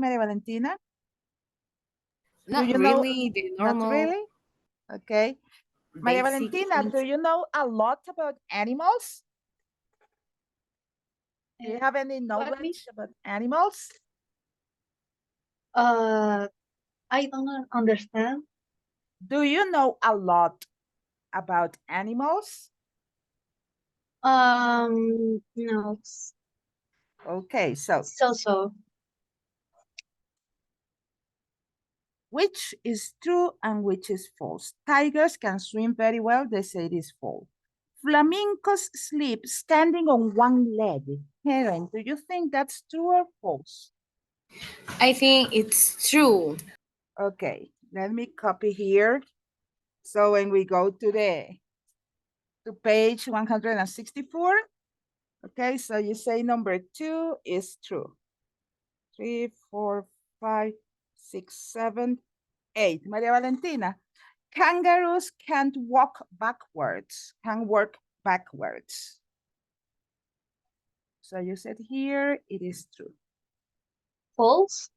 Maria Valentina? Not Do you really know? the Not normal really? Okay. Maria basic Valentina, things. do you know a lot about animals? Do you have any What me? knowledge about animals? Uh, I don't understand. Do you know a lot about animals? No. Okay, so So. which is true and which is false? Tigers can swim very well. They say it is false. Flamingos sleep standing on one leg. Helen, do you think that's true or false? I think it's true. Okay, let me copy here. So when we go to page 164, okay, so you say number 2 is true. 3, 4, 5, 6, 7, 8. Maria Valentina, kangaroos can't walk backwards, can work backwards. So you said here it is true. False.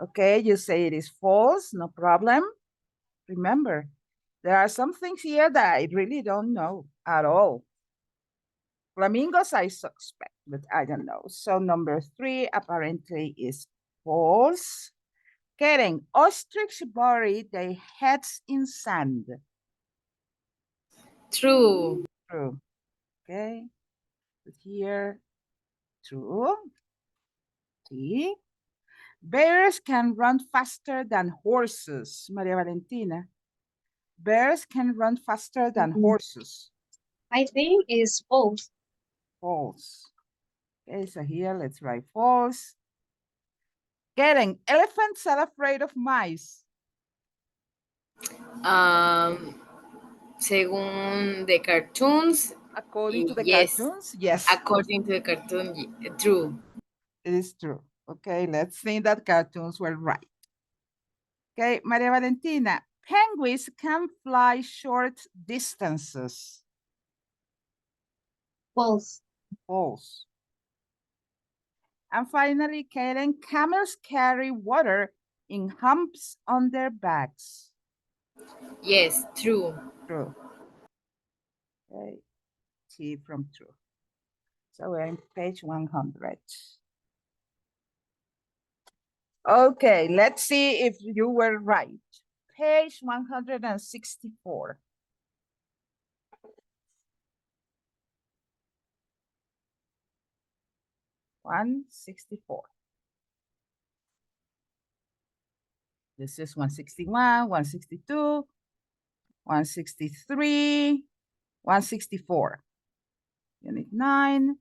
Okay, you say it is false, no problem. Remember, there are some things here that I really don't know at all. Flamingos, I suspect, but I don't know. So number 3 apparently is false. Karen, ostrich bury their heads in sand. True. True. Okay. But here, true. See? Bears can run faster than horses, Maria Valentina. Bears can run faster than horses. I think it's false. False. Okay, so here let's write false. Karen, elephants are afraid of mice. Según the cartoons, According to the yes. cartoons, yes, According to the cartoon, true. it is true. Okay, let's think that cartoons were right. Okay, Maria Valentina, penguins can fly short distances. False. False. And finally, Karen, camels carry water in humps on their backs. Yes, true. True. Okay, T from true. So we're on page 100. Okay, let's see if you were right. Page 164. This is 161, 162, 163, 164. Unit 9,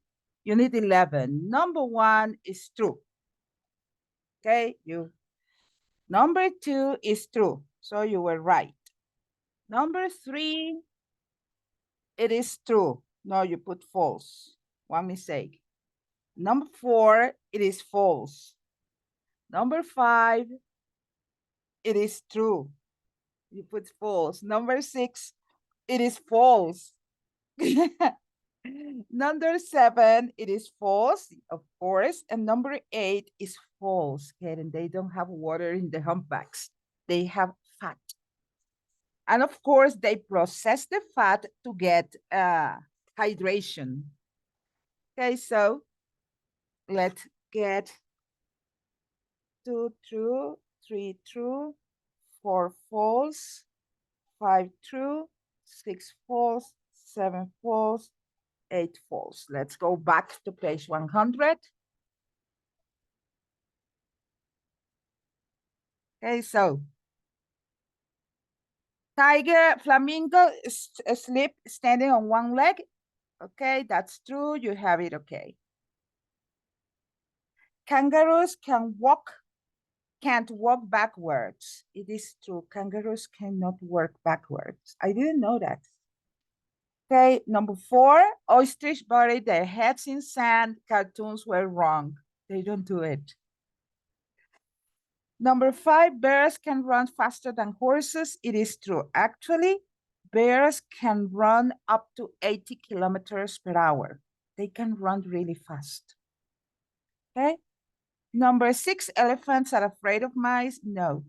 Unit 11. Number 1 is true. Okay, number 2 is true. So you were right. Number 3, it is true. No, you put false. One mistake. Number 4, it is false. Number 5, it is true. You put false. Number 6, it is false. Number 7, it is false, of course. And number 8 is false, Karen. They don't have water in the humpbacks. They have fat. And of course, they process the fat to get hydration. Okay, so let's get 2 true, 3 true, 4 false, 5 true, 6 false, 7 false, 8 false. Let's go back to page 100. Okay, so tiger, flamingo, sleep standing on one leg. Okay, that's true. You have it. Okay. Kangaroos can't walk backwards. It is true. Kangaroos cannot work backwards. I didn't know that. Okay, number 4, ostrich bury their heads in sand. Cartoons were wrong. They don't do it. Number 5, bears can run faster than horses. It is true. Actually, bears can run up to 80 kilometers per hour. They can run really fast. Okay. Number 6, elephants are afraid of mice. No.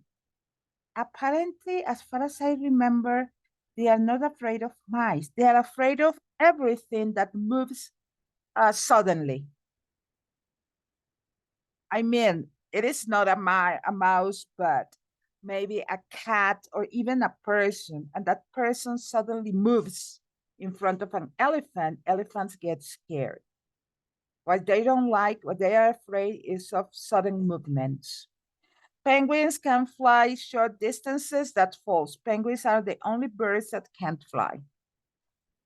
Apparently, as far as I remember, they are not afraid of mice. They are afraid of everything that moves suddenly. I mean, it is not a mouse, but maybe a cat or even a person, and that person suddenly moves in front of an elephant. Elephants get scared. What they don't like, what they are afraid is of sudden movements. Penguins can fly short distances. That's false. Penguins are the only birds that can't fly.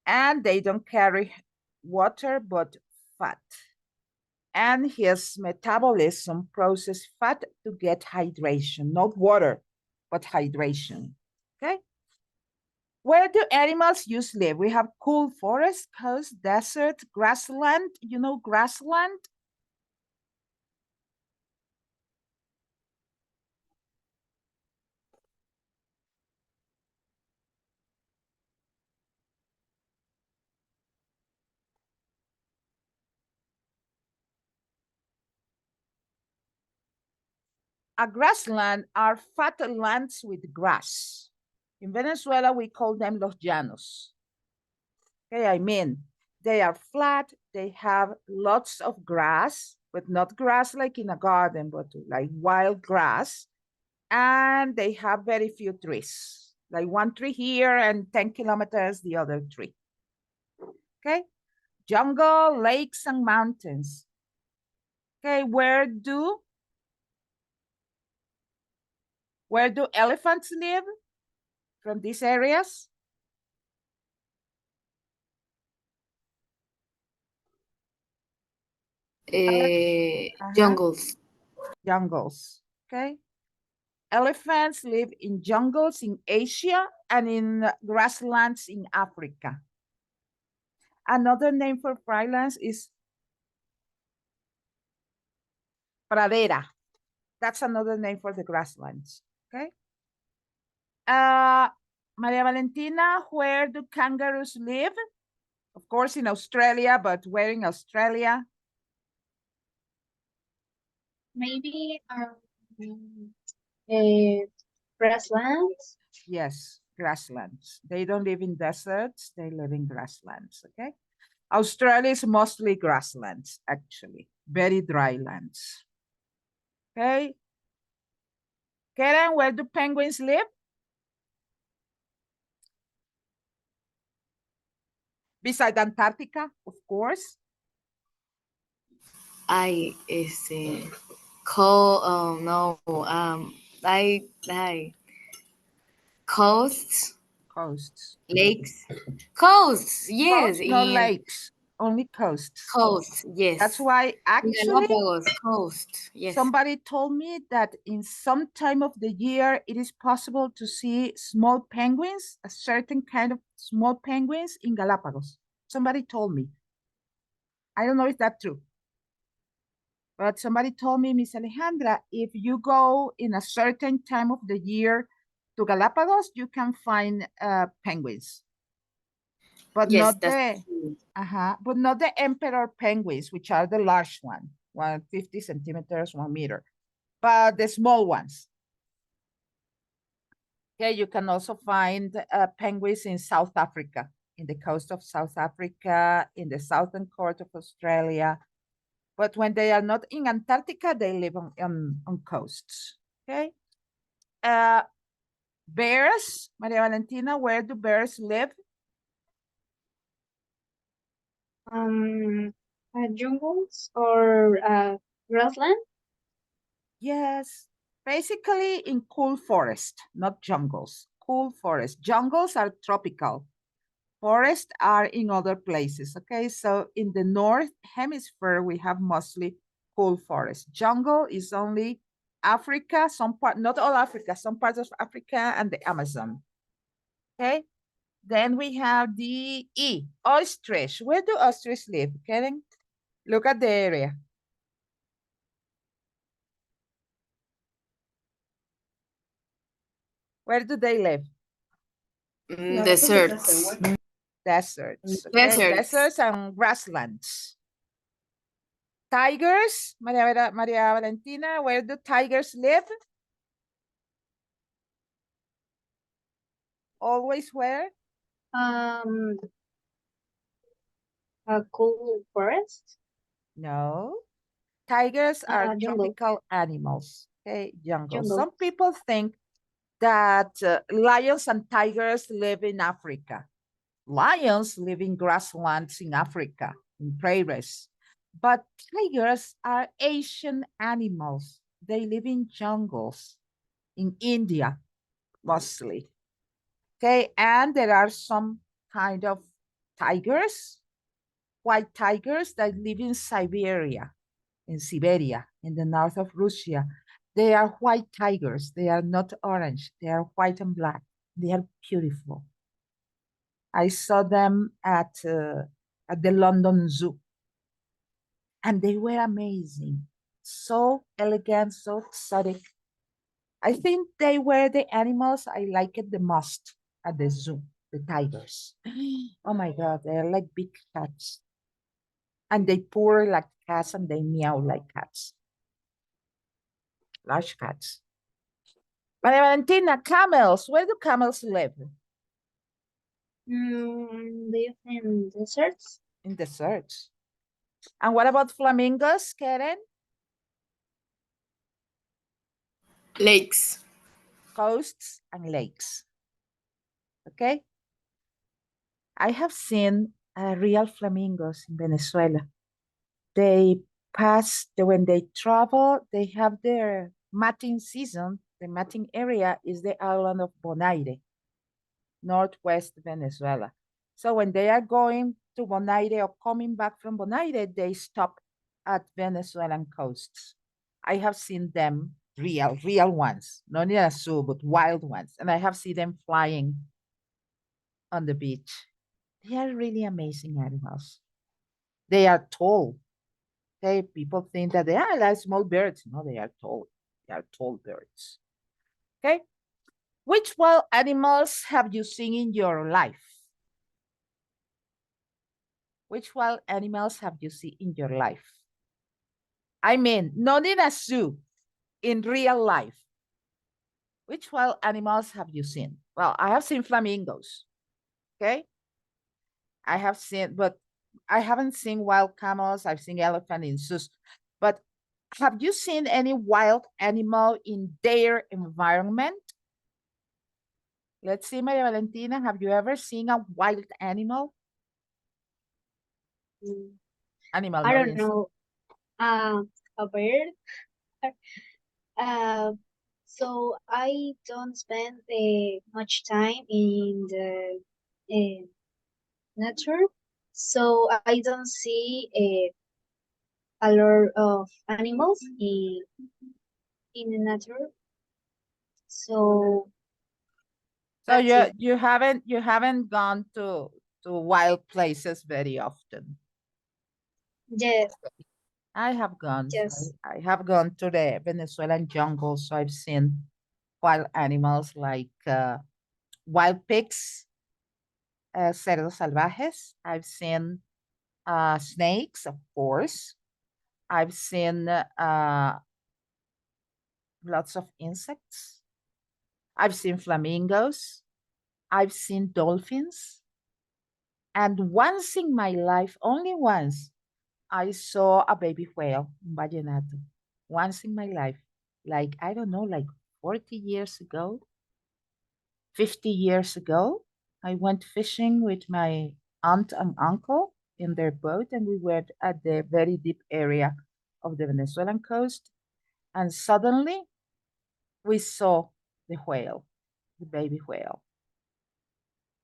And they don't carry water, but fat. And his metabolism processes fat to get hydration, not water, but hydration. Okay. Where do animals usually live? We have cool forest, coast, desert, grassland. You know grassland? A grassland are fat lands with grass. In Venezuela, we call them los llanos. Okay, I mean, they are flat, they have lots of grass, but not grass like in a garden, but like wild grass. And they have very few trees, like one tree here and 10 kilometers the other tree. Okay, jungle, lakes, and mountains. Okay, where do elephants live from these areas? Uh-huh. Jungles. Jungles. Okay. Elephants live in jungles in Asia and in grasslands in Africa. Another name for drylands is pradera. That's another name for the grasslands. Okay. Uh, Maria Valentina, where do kangaroos live? Of course, in Australia, but where in Australia? Maybe uh, grasslands. Yes, grasslands. They don't live in deserts, they live in grasslands. Okay. Australia is mostly grasslands, actually, very dry lands. Okay. Karen, where do penguins live? Beside Antarctica, of course. I call no I coasts, Coasts. lakes, coasts. Yes, Coasts, no in lakes, only coasts. coast. That's Yes, why in actually Galapagos coast. Yes, somebody told me that in some time of the year it is possible to see small penguins, a certain kind of small penguins in Galapagos. Somebody told me. I don't know if that's true, but somebody told me, Miss Alejandra, if you go in a certain time of the year to Galapagos, you can find penguins, but yes, not that's the true. but not the emperor penguins, which are the large one, 150 centimeters, 1 meter, but the small ones. Okay, you can also find penguins in South Africa, in the coast of South Africa, in the southern coast of Australia. But when they are not in Antarctica, they live on coasts. Okay. Uh, bears, Maria Valentina, where do bears live? Um, jungles or grassland. Yes, basically in cool forest, not jungles. Cool forest. Jungles are tropical. Forests are in other places. Okay, so in the north hemisphere, we have mostly cool forest. Jungle is only Africa, some part, not all Africa, some parts of Africa and the Amazon. Okay, then we have the E, ostrich. Where do ostriches live, Karen? Look at the area. Where do they live? Deserts, Deserts, okay? deserts. Deserts and grasslands. Tigers, Maria Valentina, where do tigers live? Always where? Um, a cool forest. No. Tigers are Jungle. tropical animals. Okay, jungle. Jungle. Some people think that lions and tigers live in Africa. Lions live in grasslands in Africa, in prairies. But tigers are Asian animals. They live in jungles in India, mostly. Okay, and there are some kind of tigers, white tigers that live in Siberia, in the north of Russia. They are white tigers. They are not orange. They are white and black. They are beautiful. I saw them at the London Zoo, and they were amazing. So elegant, so exotic. I think they were the animals I liked the most at the zoo, the tigers. Oh my God, they're like big cats. And they purr like cats and they meow like cats, large cats. Maria Valentina, camels. Where do camels live? Live in deserts. In deserts. And what about flamingos, Karen? Lakes. Coasts and lakes. Okay. I have seen real flamingos in Venezuela. They when they travel, they have their mating season. The mating area is the island of Bonaire, northwest Venezuela. So when they are going to Bonaire or coming back from Bonaire, they stop at Venezuelan coasts. I have seen them real ones, not in a zoo, but wild ones. And I have seen them flying on the beach. They are really amazing animals. They are tall. Okay, people think that they are like small birds. No, they are tall. They are tall birds. Okay, which wild animals have you seen in your life? Which wild animals have you seen in your life? I mean, not in a zoo, in real life. Which wild animals have you seen? Well, I have seen flamingos. Okay, I have seen, but I haven't seen wild camels. I've seen elephant in zoos. But have you seen any wild animal in their environment? Let's see, Maria Valentina, have you ever seen a wild animal? Mm, Animal, I no, don't yes. know. A bird. Uh, so I don't spend much time in the nature, so I don't see a lot of animals in the nature. So So that's it. you haven't gone to wild places very often. Yes, I have gone. yes. I have gone to the Venezuelan jungle, so I've seen wild animals like wild pigs, cerdos salvajes. I've seen snakes, of course. I've seen lots of insects. I've seen flamingos. I've seen dolphins. And once in my life, only once, I saw a baby whale in Vallenato. Once in my life. Like, I don't know, like 40 years ago, 50 years ago, I went fishing with my aunt and uncle in their boat, and we were at the very deep area of the Venezuelan coast. And suddenly we saw the whale, the baby whale.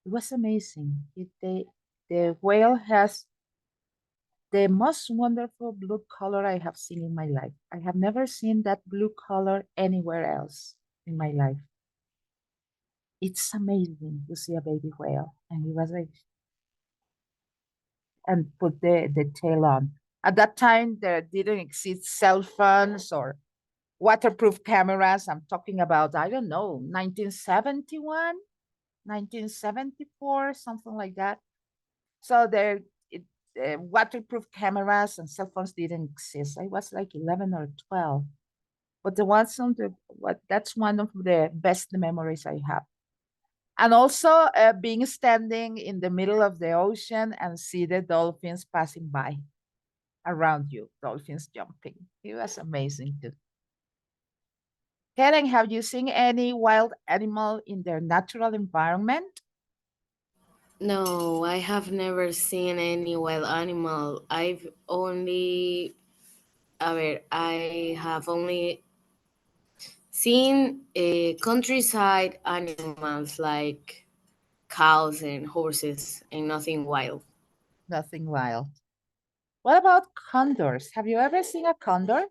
It was amazing. The whale has the most wonderful blue color I have seen in my life. I have never seen that blue color anywhere else in my life. It's amazing to see a baby whale. And he was like, and put the tail on. At that time, there didn't exist cell phones or waterproof cameras. I'm talking about, I don't know, 1971, 1974, something like that. So there, waterproof cameras and cell phones didn't exist. I was like 11 or 12. But the ones on the what that's one of the best memories I have. And also being standing in the middle of the ocean and see the dolphins passing by around you, dolphins jumping. It was amazing too. Karen, have you seen any wild animal in their natural environment? No, I have never seen any wild animal. I have only seen countryside animals like cows and horses and nothing wild. Nothing wild. What about condors? Have you ever seen a condor?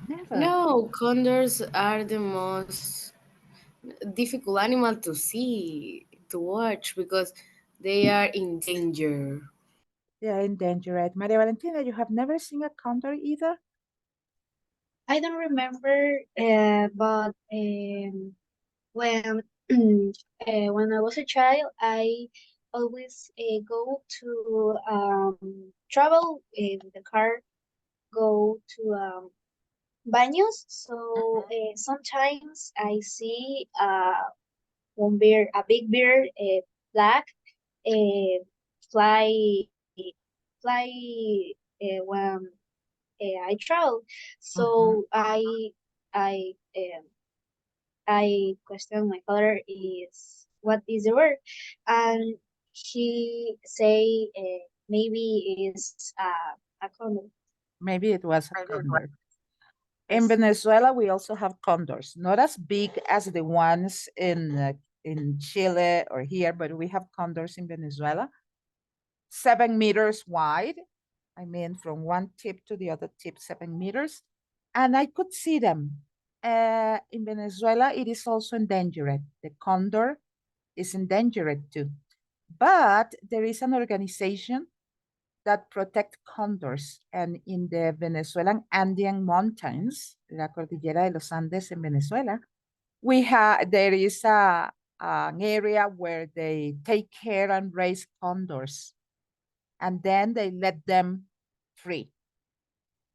Never. No, condors are the most difficult animal to see, to watch, because they are in danger. They are endangered. Maria Valentina, you have never seen a condor either? I don't remember, but when when I was a child, I always go to travel in the car, go to baños. So sometimes I see one bear, a big bear, black, uh, fly, fly when I travel. Mhm. So I I question my father is what is the word, and he say maybe it's a condom. Maybe it was a condor. In Yes. Venezuela, we also have condors, not as big as the ones in Chile or here, but we have condors in Venezuela, 7 meters wide. I mean, from one tip to the other tip, 7 meters. And I could see them. In Venezuela, it is also endangered. The condor is endangered too. But there is an organization that protect condors. And in the Venezuelan Andean mountains, la Cordillera de los Andes in Venezuela, there is an area where they take care and raise condors, and then they let them free.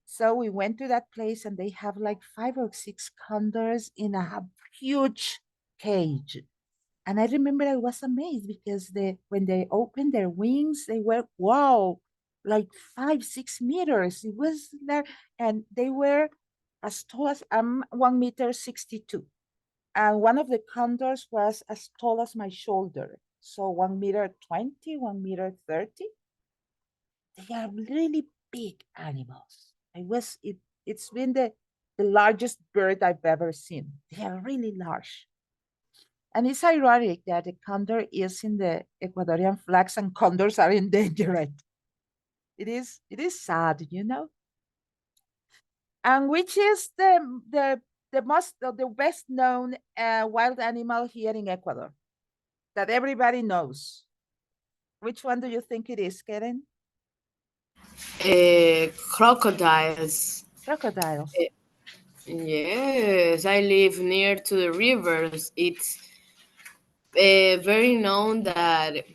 So we went to that place, and they have like 5 or 6 condors in a huge cage. And I remember I was amazed because when they opened their wings, they were wow, like 5, 6 meters. It was there, and they were as tall as I'm 1 meter 62, and one of the condors was as tall as my shoulder, so 1 meter 20, 1 meter 30. They are really big animals. It's been the largest bird I've ever seen. They are really large. And it's ironic that the condor is in the Ecuadorian flags and condors are endangered. It is sad, you know. And which is the best known wild animal here in Ecuador that everybody knows? Which one do you think it is, Karen? Crocodiles. Crocodiles. Yes, I live near to the rivers. It's very known that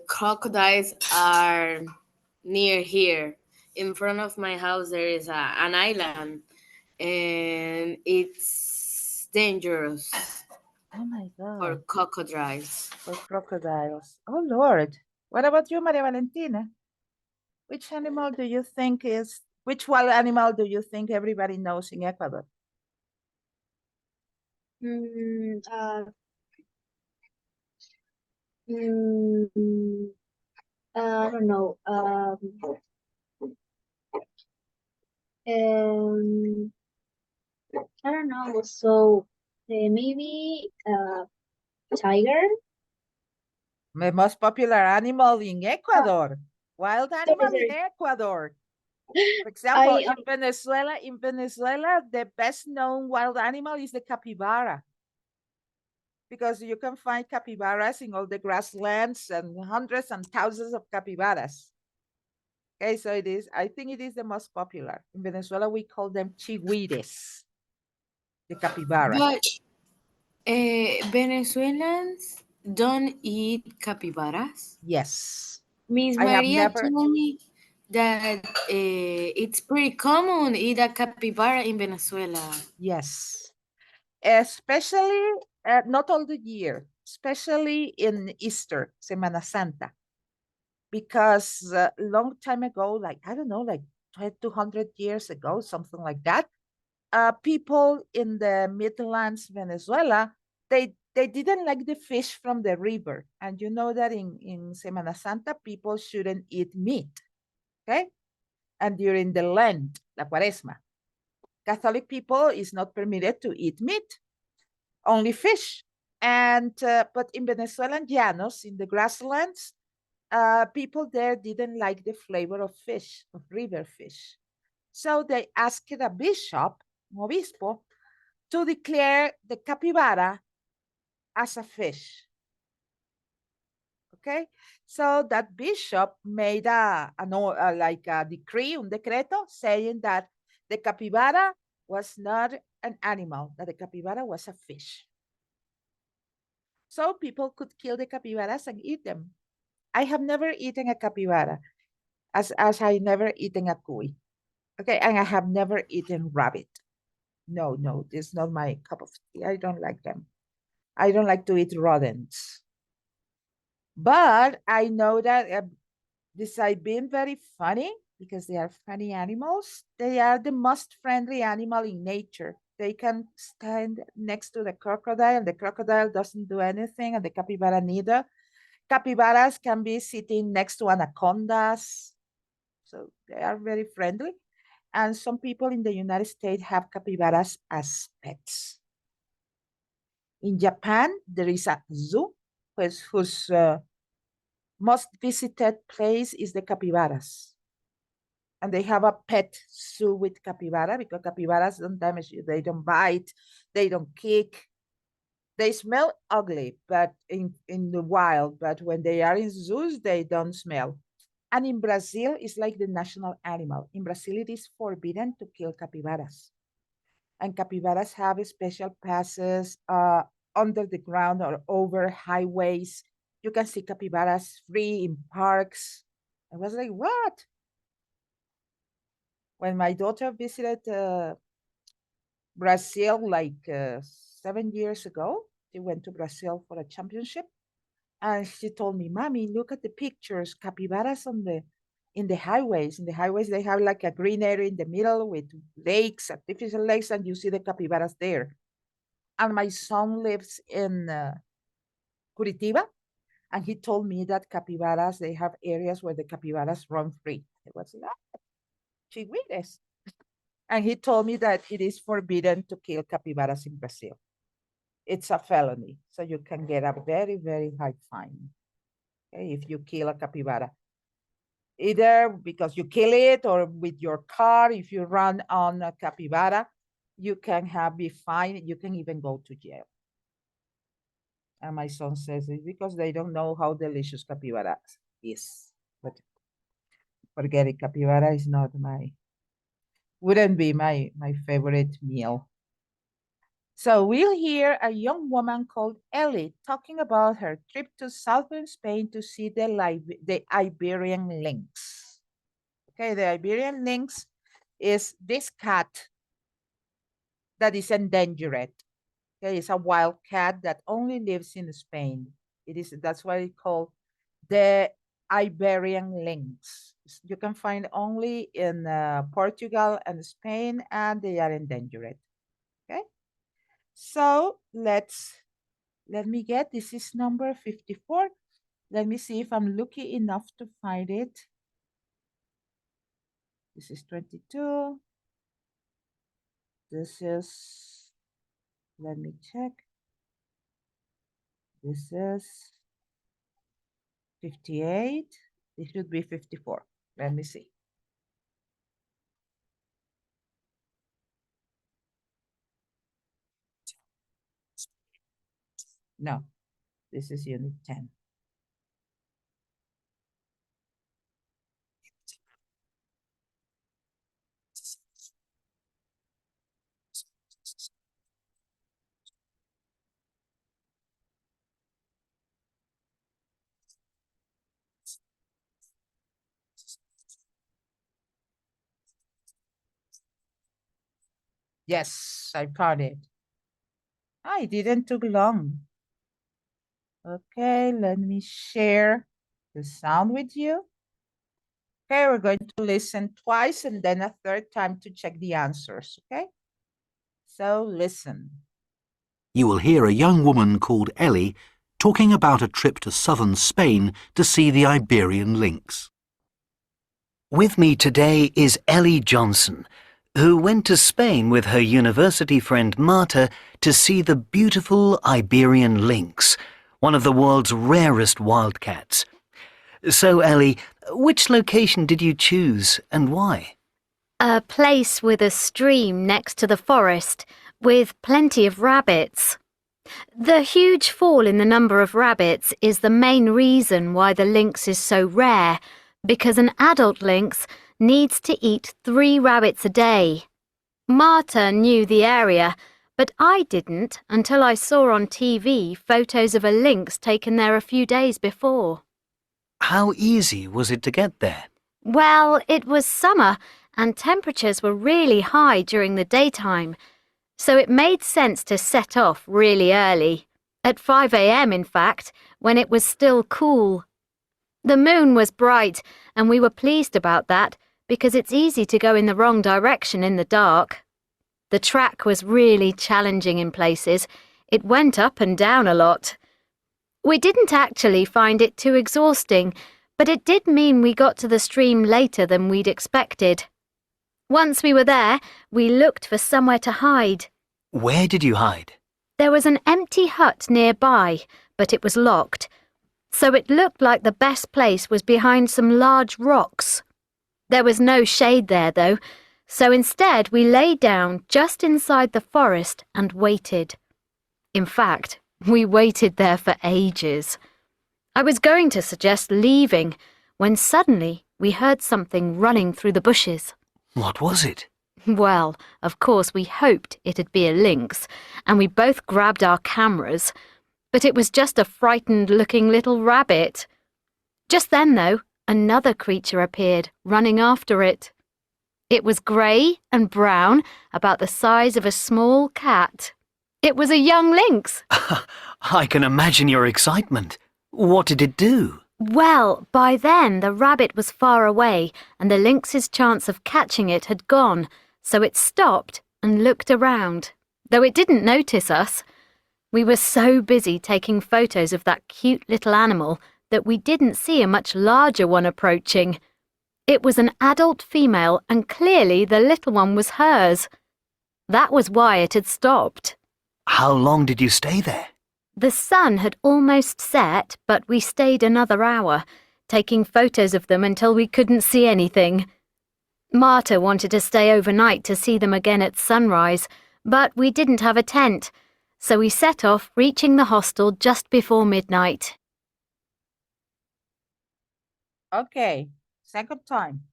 crocodiles are near here. In front of my house, there is an island, and it's dangerous Oh my for God, crocodiles. for crocodiles. Oh Lord. What about you, Maria Valentina? Which wild animal do you think everybody knows in Ecuador? Mm, mm, I don't know. Um, I don't know. So maybe tiger. The most popular animal in Uh, Ecuador. Wild animal in sorry, Ecuador. For example, I in Venezuela, the best known wild animal is the capybara, because you can find capybaras in all the grasslands and hundreds and thousands of capybaras. Okay, so I think it is the most popular. In Venezuela, we call them chigüires, the capybara. But Venezuelans don't eat capybaras. Yes. Miss I have Maria never, told me that it's pretty common eat a capybara in Venezuela. yes, especially not all the year, especially in Easter, Semana Santa, because a long time ago, like, I don't know, like 200 years ago, something like that, people in the Midlands, Venezuela, they didn't like the fish from the river. And you know that in Semana Santa, people shouldn't eat meat, okay? And during the Lent, la Cuaresma, Catholic people is not permitted to eat meat, only fish. And but in Venezuelan llanos, in the grasslands, people there didn't like the flavor of fish, of river fish. So they asked a bishop, obispo, to declare the capybara as a fish. Okay, so that bishop made like a decree, un decreto, saying that the capybara was not an animal, that the capybara was a fish. So people could kill the capybaras and eat them. I have never eaten a capybara, as I never eaten a cuy. Okay, and I have never eaten rabbit. No, no, it's not my cup of tea. I don't like them. I don't like to eat rodents. But I know that this have been very funny because they are funny animals. They are the most friendly animal in nature. They can stand next to the crocodile, and the crocodile doesn't do anything, and the capybara neither. Capybaras can be sitting next to anacondas, so they are very friendly. And some people in the United States have capybaras as pets. In Japan, there is a zoo whose most visited place is the capybaras. And they have a pet zoo with capybara because capybaras don't damage you. They don't bite, they don't kick. They smell ugly, but in the wild, but when they are in zoos, they don't smell. And in Brazil, it's like the national animal. In Brazil, it is forbidden to kill capybaras. And capybaras have special passes under the ground or over highways. You can see capybaras free in parks. I was like, what? When my daughter visited Brazil like 7 years ago, she went to Brazil for a championship, and she told me, "Mommy, look at the pictures, capybaras on the in the highways. In the highways, they have like a green area in the middle with lakes, artificial lakes, and you see the capybaras there." And my son lives in Curitiba, and he told me that capybaras, they have areas where the capybaras run free. It was like, ah, chigüires. And he told me that it is forbidden to kill capybaras in Brazil. It's a felony, so you can get a very, very high fine, okay, if you kill a capybara. Either because you kill it or with your car, if you run on a capybara, you can be fined, you can even go to jail. And my son says it's because they don't know how delicious capybara is. But forget it, capybara is not wouldn't be my favorite meal. So we'll hear a young woman called Ellie talking about her trip to southern Spain to see the Iberian lynx. Okay, the Iberian lynx is this cat that is endangered. Okay, it's a wild cat that only lives in Spain. That's why it's called the Iberian lynx. You can find only in Portugal and Spain, and they are endangered. Okay, so let me get, this is number 54. Let me see if I'm lucky enough to find it. This is 22. This is, let me check. This is 58. This should be 54. Let me see. No, this is unit 10. Yes, I found it. It didn't took long. Okay, let me share the sound with you. Okay, we're going to listen twice and then a third time to check the answers. Okay, so listen. You will hear a young woman called Ellie talking about a trip to southern Spain to see the Iberian lynx. With me today is Ellie Johnson, who went to Spain with her university friend Marta to see the beautiful Iberian lynx, one of the world's rarest wildcats. So, Ellie, which location did you choose and why? A place with a stream next to the forest, with plenty of rabbits. The huge fall in the number of rabbits is the main reason why the lynx is so rare, because an adult lynx needs to eat 3 rabbits a day. Marta knew the area, but I didn't until I saw on TV photos of a lynx taken there a few days before. How easy was it to get there? Well, it was summer and temperatures were really high during the daytime, so it made sense to set off really early, at 5 a.m. in fact, when it was still cool. The moon was bright and we were pleased about that because it's easy to go in the wrong direction in the dark. The track was really challenging in places. It went up and down a lot. We didn't actually find it too exhausting, but it did mean we got to the stream later than we'd expected. Once we were there, we looked for somewhere to hide. Where did you hide? There was an empty hut nearby, but it was locked, so it looked like the best place was behind some large rocks. There was no shade there, though, so instead we lay down just inside the forest and waited. In fact, we waited there for ages. I was going to suggest leaving when suddenly we heard something running through the bushes. What was it? Well, of course we hoped it'd be a lynx, and we both grabbed our cameras, but it was just a frightened-looking little rabbit. Just then, though, another creature appeared, running after it. It was grey and brown, about the size of a small cat. It was a young lynx. I can imagine your excitement. What did it do? Well, by then the rabbit was far away and the lynx's chance of catching it had gone, so it stopped and looked around, though it didn't notice us. We were so busy taking photos of that cute little animal that we didn't see a much larger one approaching. It was an adult female and clearly the little one was hers. That was why it had stopped. How long did you stay there? The sun had almost set, but we stayed another hour, taking photos of them until we couldn't see anything. Marta wanted to stay overnight to see them again at sunrise, but we didn't have a tent, so we set off, reaching the hostel just before midnight. Okay, second time.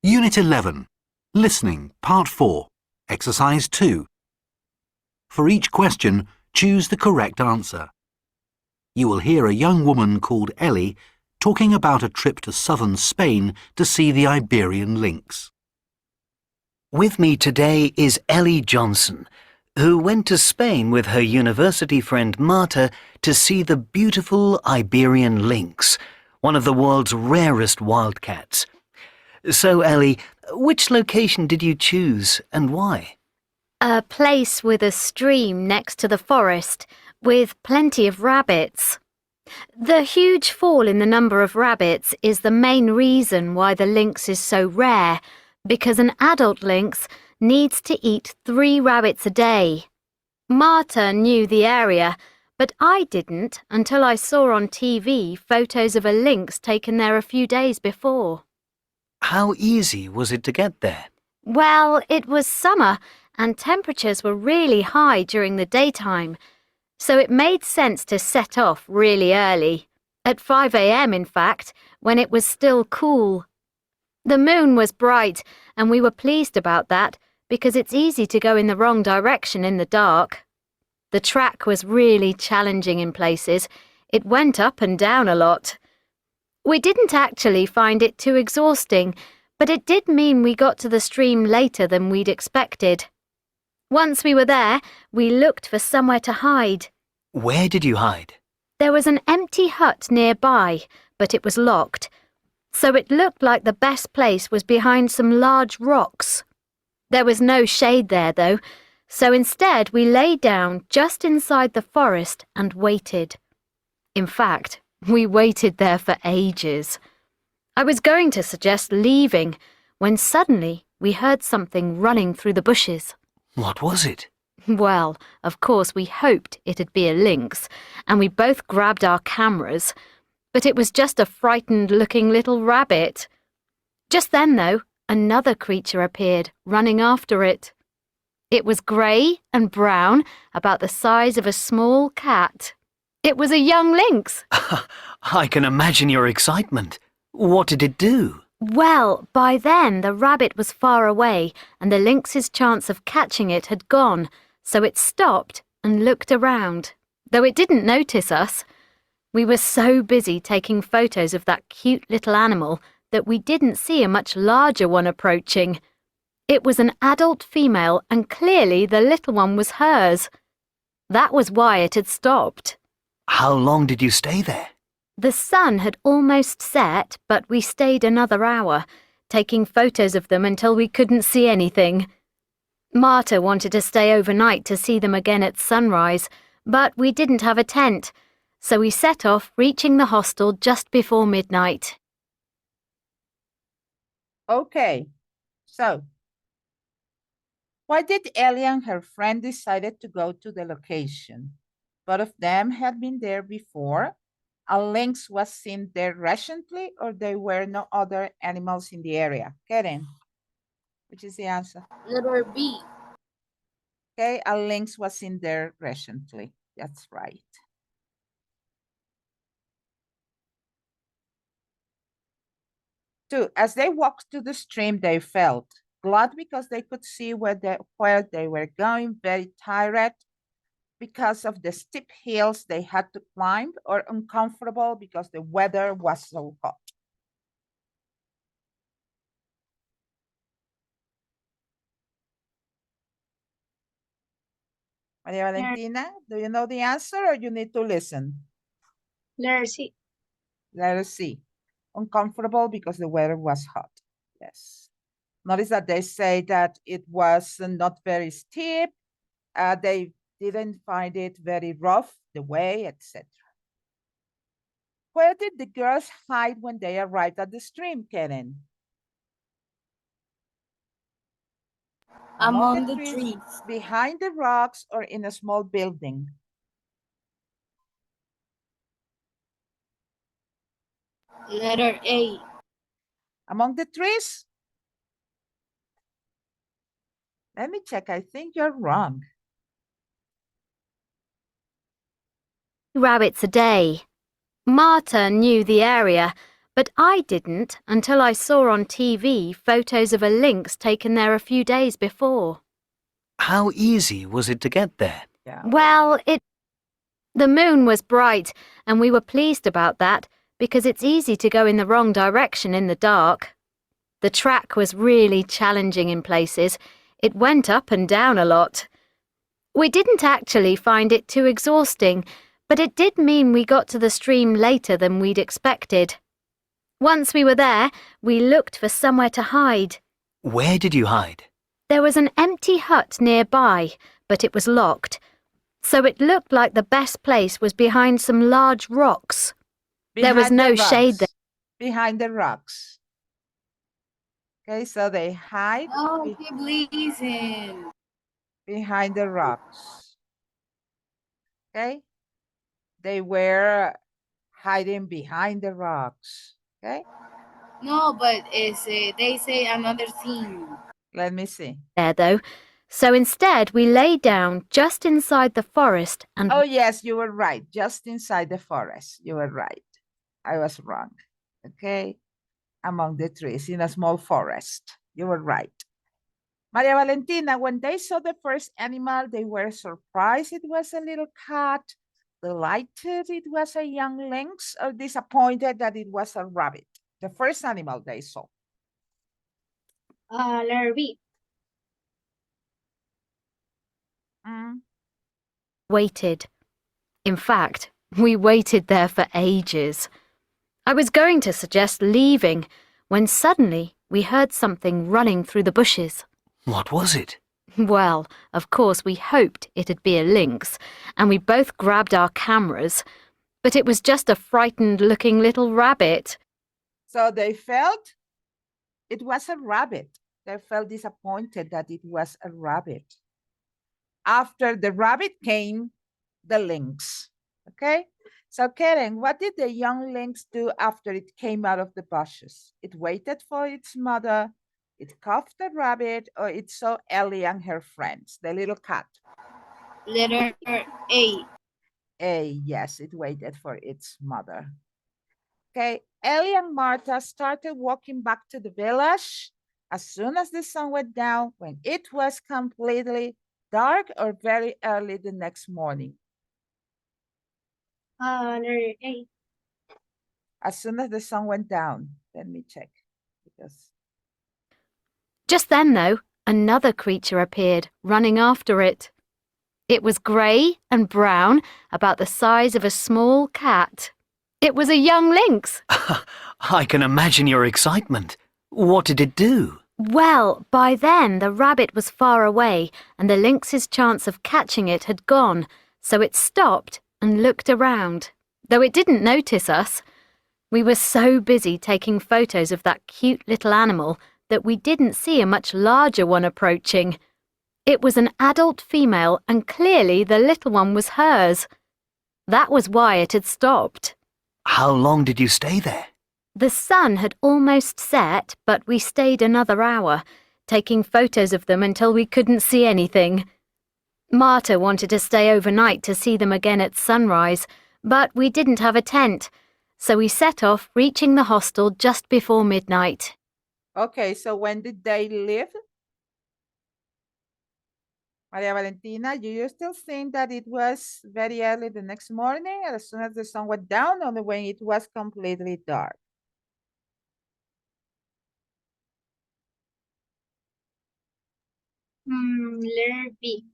Unit 11. Listening, Part 4. Exercise 2. For each question, choose the correct answer. You will hear a young woman called Ellie talking about a trip to southern Spain to see the Iberian lynx. With me today is Ellie Johnson, who went to Spain with her university friend Marta to see the beautiful Iberian lynx, one of the world's rarest wildcats. So, Ellie, which location did you choose and why? A place with a stream next to the forest, with plenty of rabbits. The huge fall in the number of rabbits is the main reason why the lynx is so rare, because an adult lynx needs to eat 3 rabbits a day. Marta knew the area, but I didn't until I saw on TV photos of a lynx taken there a few days before. How easy was it to get there? Well, it was summer and temperatures were really high during the daytime, so it made sense to set off really early, at 5 a.m. in fact, when it was still cool. The moon was bright and we were pleased about that because it's easy to go in the wrong direction in the dark. The track was really challenging in places. It went up and down a lot. We didn't actually find it too exhausting, but it did mean we got to the stream later than we'd expected. Once we were there, we looked for somewhere to hide. Where did you hide? There was an empty hut nearby, but it was locked, so it looked like the best place was behind some large rocks. There was no shade there, though, so instead we lay down just inside the forest and waited. In fact, we waited there for ages. I was going to suggest leaving when suddenly we heard something running through the bushes. What was it? Well, of course we hoped it'd be a lynx, and we both grabbed our cameras, but it was just a frightened-looking little rabbit. Just then, though, another creature appeared, running after it. It was grey and brown, about the size of a small cat. It was a young lynx. I can imagine your excitement. What did it do? Well, by then the rabbit was far away and the lynx's chance of catching it had gone, so it stopped and looked around, though it didn't notice us. We were so busy taking photos of that cute little animal that we didn't see a much larger one approaching. It was an adult female and clearly the little one was hers. That was why it had stopped. How long did you stay there? The sun had almost set, but we stayed another hour, taking photos of them until we couldn't see anything. Marta wanted to stay overnight to see them again at sunrise, but we didn't have a tent, so we set off, reaching the hostel just before midnight. Okay, so why did Ellie and her friend decided to go to the location? Both of them had been there before. A lynx was seen there recently, or there were no other animals in the area? Karen, which is the answer? Letter B. Okay, a lynx was seen there recently. That's right. Two, as they walked to the stream, they felt glad because they could see where they were going, very tired because of the steep hills they had to climb, or uncomfortable because the weather was so hot. Maria Valentina, do you know the answer or you need to listen? Letter C. Let us see. Uncomfortable because the weather was hot. Yes. Notice that they say that it was not very steep. They didn't find it very rough, the way, etc. Where did the girls hide when they arrived at the stream, Karen? Among the trees. Behind the rocks, or in a small building? Letter A. Among the trees? Let me check. I think you're wrong. Rabbits a day. Marta knew the area, but I didn't until I saw on TV photos of a lynx taken there a few days before. How easy was it to get there? Yeah. Well, the moon was bright, and we were pleased about that because it's easy to go in the wrong direction in the dark. The track was really challenging in places. It went up and down a lot. We didn't actually find it too exhausting, but it did mean we got to the stream later than we'd expected. Once we were there, we looked for somewhere to hide. Where did you hide? There was an empty hut nearby, but it was locked, so it looked like the best place was behind some large rocks. There was no shade there. Behind the rocks. Okay, so they hide Oh, please. behind the rocks. Okay, they were hiding behind the rocks. Okay, No, but they say another thing. let me see. There, though, so instead we lay down just inside the forest and... Oh, yes, you were right. Just inside the forest. You were right. I was wrong. Okay, among the trees in a small forest. You were right. Maria Valentina, when they saw the first animal, they were surprised it was a little cat, delighted it was a young lynx, or disappointed that it was a rabbit. The first animal they saw. Letter B. Mm. Waited. In fact, we waited there for ages. I was going to suggest leaving when suddenly we heard something running through the bushes. What was it? Well, of course, we hoped it'd be a lynx, and we both grabbed our cameras, but it was just a frightened-looking little rabbit. So they felt it was a rabbit. They felt disappointed that it was a rabbit. After the rabbit came the lynx. Okay? So, Karen, what did the young lynx do after it came out of the bushes? It waited for its mother, it cuffed the rabbit, or it saw Ellie and her friends, the little cat. Letter A. Yes, it waited for its mother. Okay, Ellie and Martha started walking back to the village as soon as the sun went down, when it was completely dark or very early the next morning. Letter A. As soon as the sun went down. Let me check because Just then, though, another creature appeared, running after it. It was grey and brown, about the size of a small cat. It was a young lynx. I can imagine your excitement. What did it do? Well, by then the rabbit was far away and the lynx's chance of catching it had gone, so it stopped and looked around, though it didn't notice us. We were so busy taking photos of that cute little animal that we didn't see a much larger one approaching. It was an adult female, and clearly the little one was hers. That was why it had stopped. How long did you stay there? The sun had almost set, but we stayed another hour, taking photos of them until we couldn't see anything. Marta wanted to stay overnight to see them again at sunrise, but we didn't have a tent, so we set off, reaching the hostel just before midnight. okay, so when did they leave? Maria Valentina, do you still think that it was very early the next morning, as soon as the sun went down, or when it was completely dark? Letter B.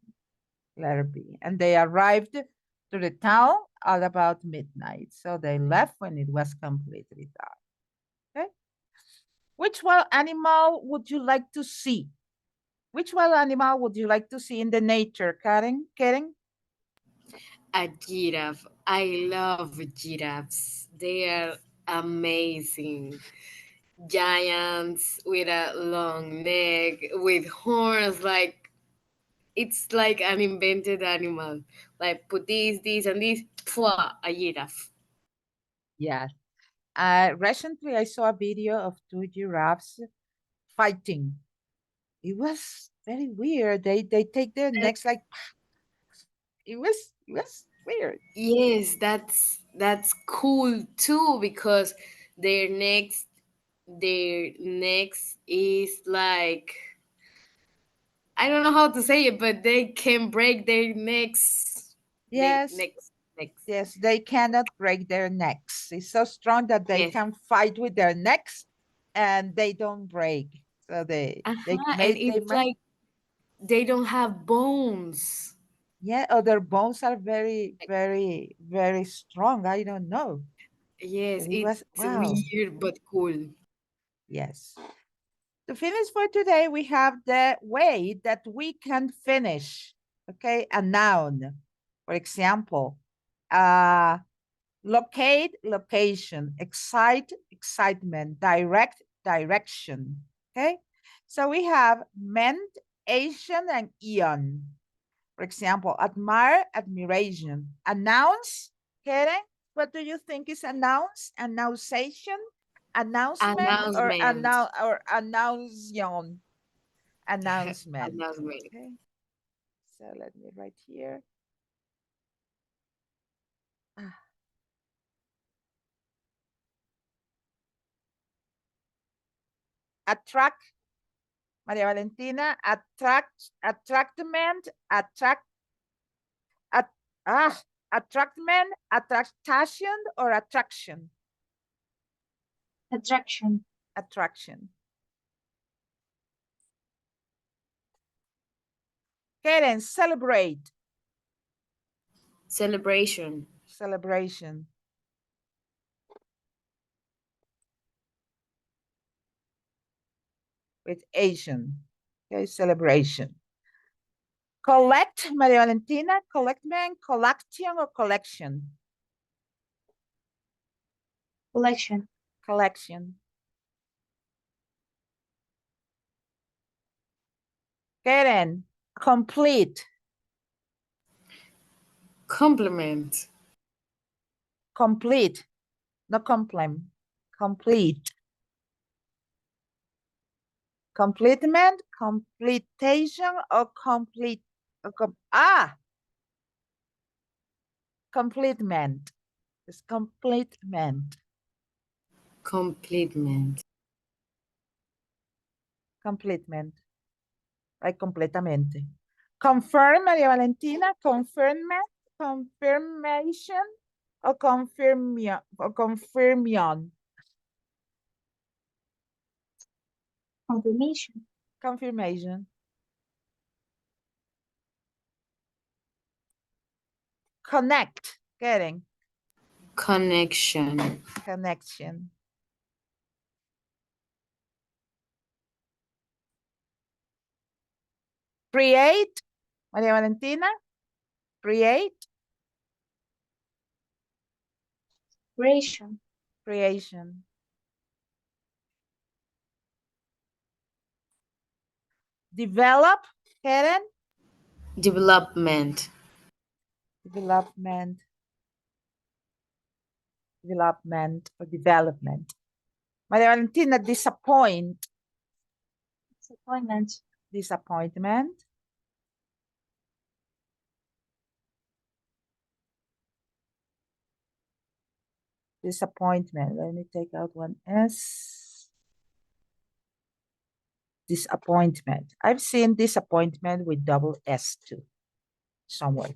Letter B. And they arrived to the town at about midnight. So they left when it was completely dark. Okay. Which wild animal would you like to see? Which wild animal would you like to see in the nature, Karen? Karen? A giraffe. I love giraffes. They are amazing. Giants with a long neck, with horns, like it's like an invented animal. Like put this, and this, pwa, a giraffe. Yes. Recently, I saw a video of two giraffes fighting. It was very weird. They take their necks like it was weird. Yes, that's cool too because their necks is like, I don't know how to say it, but they can break their necks. They Yes, necks. yes, they cannot break their necks. It's so strong that they Yes. can fight with their necks and they don't break. So they And made they it's made like they don't have bones. yeah, or their bones are very, very, very strong. I don't know. Yes, But it it's was wow. weird but cool. Yes. To finish for today, we have the way that we can finish, okay, a noun. For example, locate, location, excite, excitement, direct, direction, okay? So we have ment, ation, and ation. For example, admire, admiration. Announce, Karen, what do you think is announce? Annunciation? Announcement or Announcement. announcement? Announcement. Announcement. Okay. So let me write here. Ah. Attract, Maria Valentina, attractment, at, attractment, attraction, or attraction? Attraction. Attraction. Karen, celebrate. Celebration. Celebration. With Asian. Okay, celebration. Collect, Maria Valentina, collectment, collection, or collection? Collection. Collection. Karen, complete. Compliment. Complete, not compliment. Complete. Completement, completion, or complete. Completement. It's completement. Completement. Completement. Like completamente. Confirm, Maria Valentina, confirmment, confirmation, or confirmion, or confirmion. Confirmation. Confirmation. Connect, getting. Connection. Connection. Create, Maria Valentina, create. Creation. Creation. Develop, Karen. Development. Development. Development or development. Maria Valentina, disappoint. Disappointment. Disappointment. Disappointment. Let me take out one S. Disappointment. I've seen disappointment with double S too, somewhere.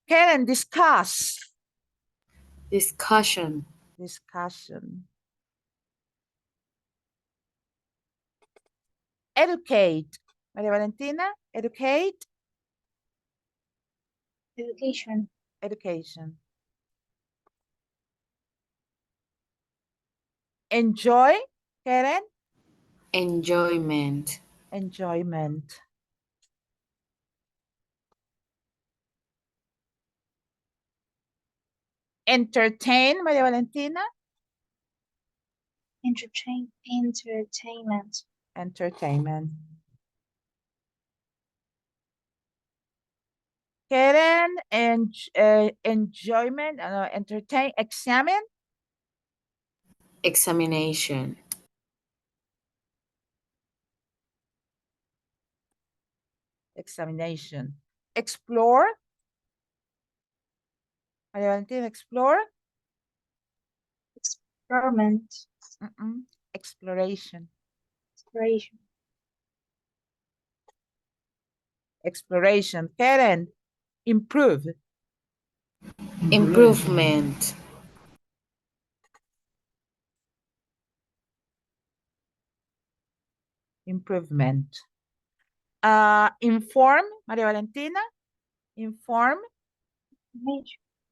Karen, discuss. Discussion. Discussion. Educate. Maria Valentina, educate. Education. Education. Enjoy, Karen. Enjoyment. Enjoyment. Entertain, Maria Valentina. Entertainment. Entertainment. Karen, and enjoyment, entertain, examine. Examination. Examination. Explore. Maria Valentina, explore. Experiment. Exploration. Exploration. Exploration. Karen, improve. Improvement. Improvement. Inform, Maria Valentina. Inform.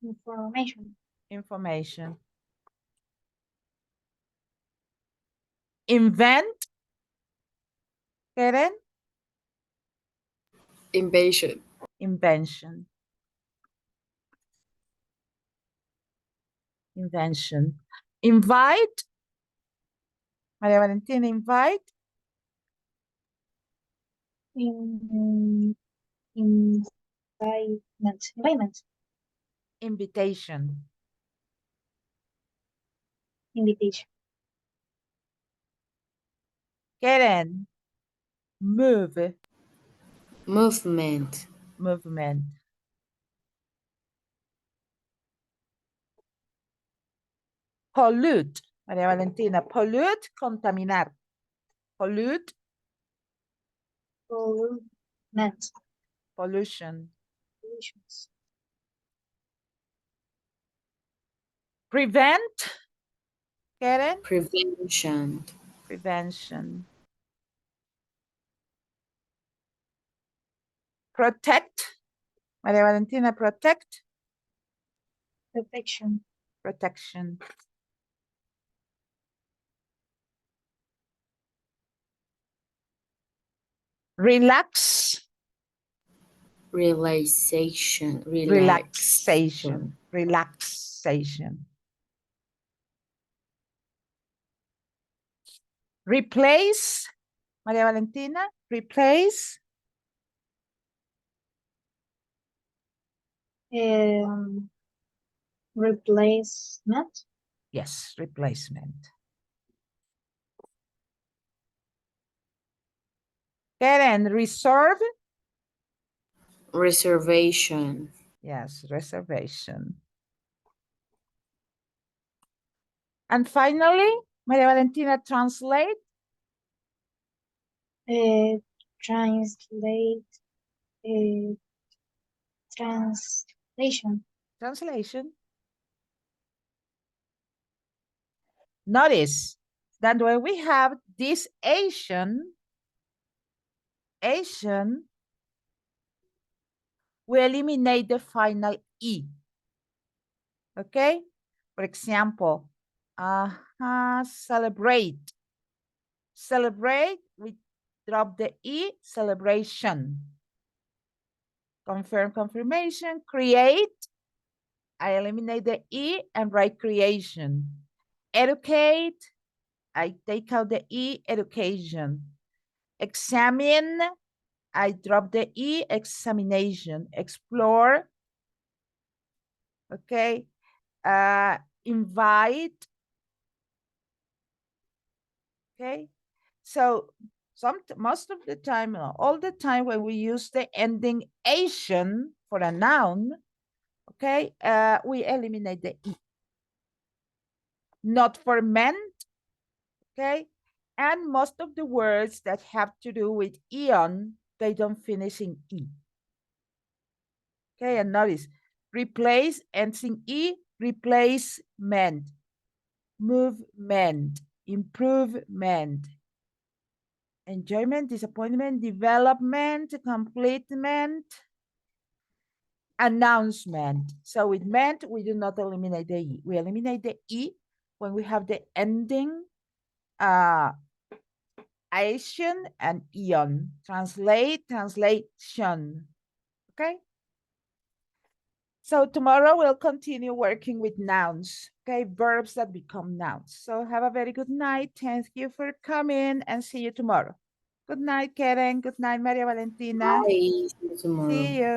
Information. Information. Invent. Karen. Invasion. Invention. Invention. Invite. Maria Valentina, invite. Environment. Invitation. Invitation. Karen, move. Movement. Movement. Pollute. Maria Valentina, pollute, contaminar. Pollute. Pollution. Pollution. Pollutions. Prevent. Karen, Prevention. prevention. Protect. Maria Valentina, protect. Protection. Protection. Relax. Relaxation. Relaxation. Relaxation. Replace. Maria Valentina, replace. Replacement. Yes, replacement. Karen, reserve. Reservation. Yes, reservation. And finally, Maria Valentina, translate. Translate. Translation. Translation. Notice that when we have this ation, we eliminate the final E. Okay? For example, celebrate. Celebrate, we drop the E, celebration. Confirm, confirmation. Create, I eliminate the E and write creation. Educate, I take out the E, education. Examine, I drop the E, examination. Explore, okay. Invite, okay. So most of the time, all the time when we use the ending ation for a noun, okay, we eliminate the E. Not for ment, okay? And most of the words that have to do with eon, they don't finish in E. Okay, and notice, replace ends in E, replacement, movement, improvement, enjoyment, disappointment, development, completement, announcement. So with ment, we do not eliminate the E. We eliminate the E when we have the ending ation and eon. Translate, translation. Okay? So tomorrow we'll continue working with nouns, okay? Verbs that become nouns. So have a very good night. Thank you for coming and see you tomorrow. Good night, Karen. Good night, Maria Valentina. Bye. See you tomorrow. See you.